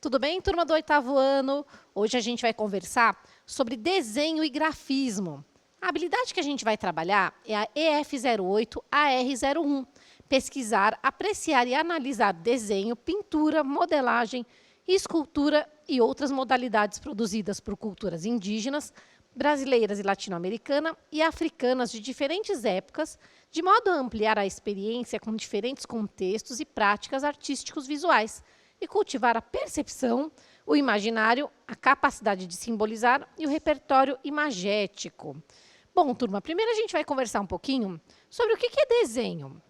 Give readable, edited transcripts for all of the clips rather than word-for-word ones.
Tudo bem, turma do 8º ano? Hoje a gente vai conversar sobre desenho e grafismo. A habilidade que a gente vai trabalhar é a EF08AR01. Pesquisar, apreciar e analisar desenho, pintura, modelagem, escultura e outras modalidades produzidas por culturas indígenas, brasileiras e latino-americanas e africanas de diferentes épocas, de modo a ampliar a experiência com diferentes contextos e práticas artísticos visuais, e cultivar a percepção, o imaginário, a capacidade de simbolizar e o repertório imagético. Bom, turma, primeiro a gente vai conversar um pouquinho sobre o que é desenho.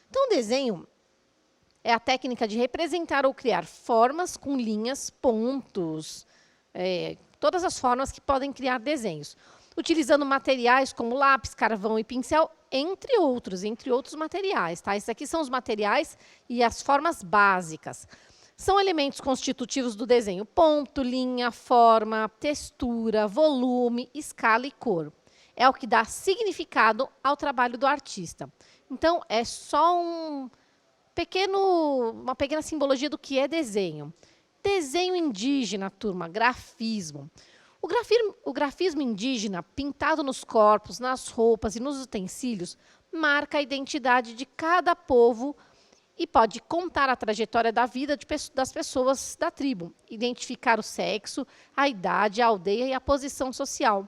Então, desenho é a técnica de representar ou criar formas com linhas, pontos, todas as formas que podem criar desenhos, utilizando materiais como lápis, carvão e pincel, entre outros materiais. Tá? Esses aqui são os materiais e as formas básicas. São elementos constitutivos do desenho: ponto, linha, forma, textura, volume, escala e cor. É o que dá significado ao trabalho do artista. Então, é só uma pequena simbologia do que é desenho. Desenho indígena, turma, grafismo. O grafismo indígena, pintado nos corpos, nas roupas e nos utensílios, marca a identidade de cada povo e pode contar a trajetória da vida das pessoas da tribo, identificar o sexo, a idade, a aldeia e a posição social.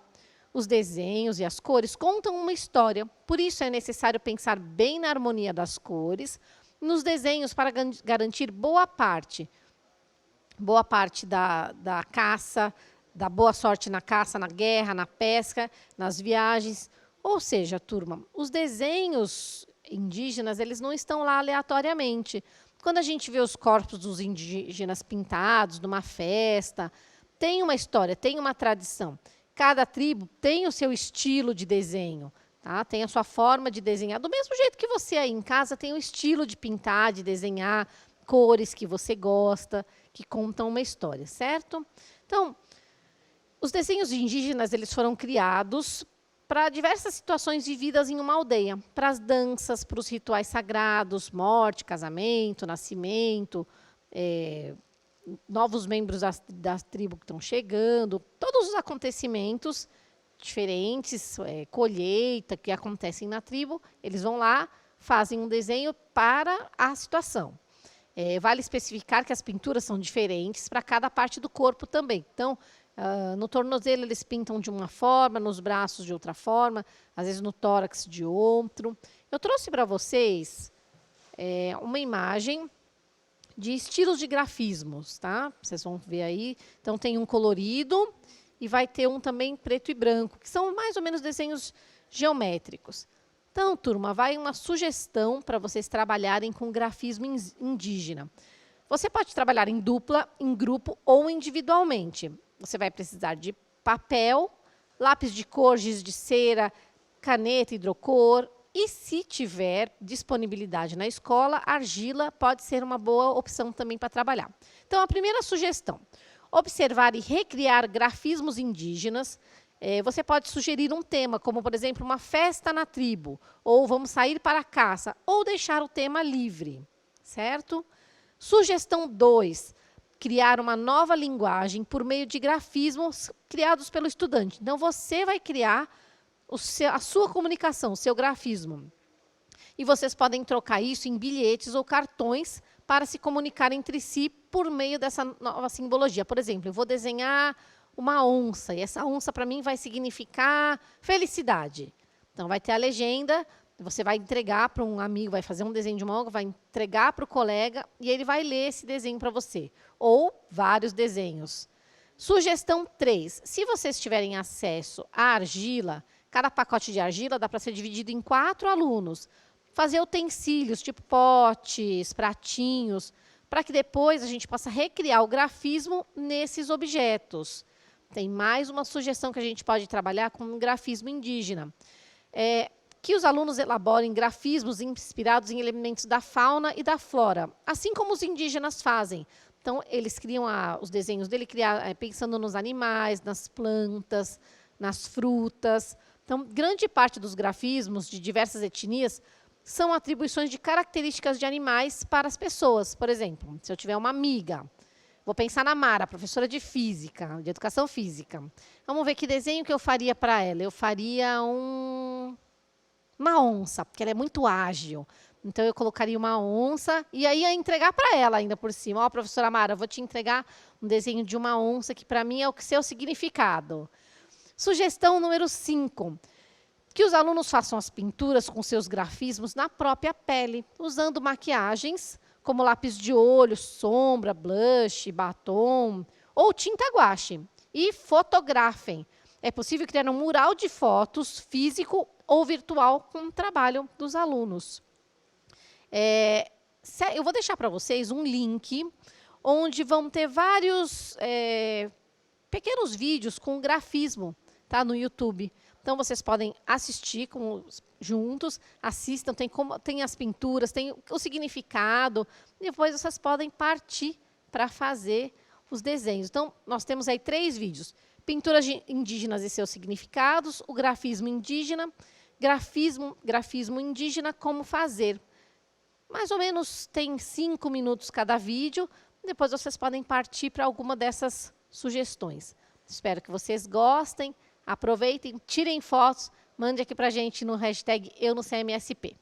Os desenhos e as cores contam uma história, por isso é necessário pensar bem na harmonia das cores, nos desenhos para garantir boa parte da caça, da boa sorte na caça, na guerra, na pesca, nas viagens. Ou seja, turma, os desenhos indígenas, eles não estão lá aleatoriamente. Quando a gente vê os corpos dos indígenas pintados numa festa, tem uma história, tem uma tradição. Cada tribo tem o seu estilo de desenho, tá? Tem a sua forma de desenhar. Do mesmo jeito que você aí em casa tem o estilo de pintar, de desenhar, cores que você gosta, que contam uma história, certo? Então, os desenhos indígenas, eles foram criados para diversas situações vividas em uma aldeia, para as danças, para os rituais sagrados, morte, casamento, nascimento, novos membros da tribo que estão chegando, todos os acontecimentos diferentes, colheita que acontecem na tribo, eles vão lá, fazem um desenho para a situação. Vale especificar que as pinturas são diferentes para cada parte do corpo também. Então, no tornozelo eles pintam de uma forma, nos braços de outra forma, às vezes no tórax de outro. Eu trouxe para vocês uma imagem de estilos de grafismos, tá? Vocês vão ver aí. Então, tem um colorido e vai ter um também preto e branco, que são mais ou menos desenhos geométricos. Então, turma, vai uma sugestão para vocês trabalharem com grafismo indígena. Você pode trabalhar em dupla, em grupo ou individualmente. Você vai precisar de papel, lápis de cor, giz de cera, caneta hidrocor e, se tiver disponibilidade na escola, argila pode ser uma boa opção também para trabalhar. Então, a primeira sugestão: observar e recriar grafismos indígenas. Você pode sugerir um tema, como, por exemplo, uma festa na tribo, ou vamos sair para a caça, ou deixar o tema livre, certo? Sugestão 2, criar uma nova linguagem por meio de grafismos criados pelo estudante. Então, você vai criar a sua comunicação, o seu grafismo. E vocês podem trocar isso em bilhetes ou cartões para se comunicar entre si por meio dessa nova simbologia. Por exemplo, eu vou desenhar uma onça, e essa onça, para mim, vai significar felicidade. Então, vai ter a legenda, você vai entregar para um amigo, vai fazer um desenho de uma onça, vai entregar para o colega, e ele vai ler esse desenho para você. Ou vários desenhos. Sugestão 3, se vocês tiverem acesso à argila, cada pacote de argila dá para ser dividido em 4 alunos. Fazer utensílios, tipo potes, pratinhos, para que depois a gente possa recriar o grafismo nesses objetos. Tem mais uma sugestão que a gente pode trabalhar com um grafismo indígena. Que os alunos elaborem grafismos inspirados em elementos da fauna e da flora, assim como os indígenas fazem. Então, eles criam os desenhos dele pensando nos animais, nas plantas, nas frutas. Então, grande parte dos grafismos de diversas etnias são atribuições de características de animais para as pessoas. Por exemplo, se eu tiver uma amiga, Vou pensar na Mara, professora de física, de educação física. Vamos ver que desenho que eu faria para ela. Eu faria uma onça, porque ela é muito ágil. Então, eu colocaria uma onça e aí ia entregar para ela ainda por cima. Ó, professora Mara, eu vou te entregar um desenho de uma onça que para mim é o seu significado. Sugestão número 5. Que os alunos façam as pinturas com seus grafismos na própria pele, usando maquiagens como lápis de olho, sombra, blush, batom ou tinta guache. E fotografem. É possível criar um mural de fotos, físico ou virtual, com o trabalho dos alunos. Eu vou deixar para vocês um link onde vão ter vários pequenos vídeos com grafismo, tá, no YouTube. Então, vocês podem assistir juntos, assistam, tem as pinturas, tem o significado, e depois vocês podem partir para fazer os desenhos. Então, nós temos aí 3 vídeos. Pinturas indígenas e seus significados, o grafismo indígena, grafismo indígena, como fazer. Mais ou menos tem 5 minutos cada vídeo, depois vocês podem partir para alguma dessas sugestões. Espero que vocês gostem. Aproveitem, tirem fotos, mande aqui para a gente no hashtag Eu no CMSP.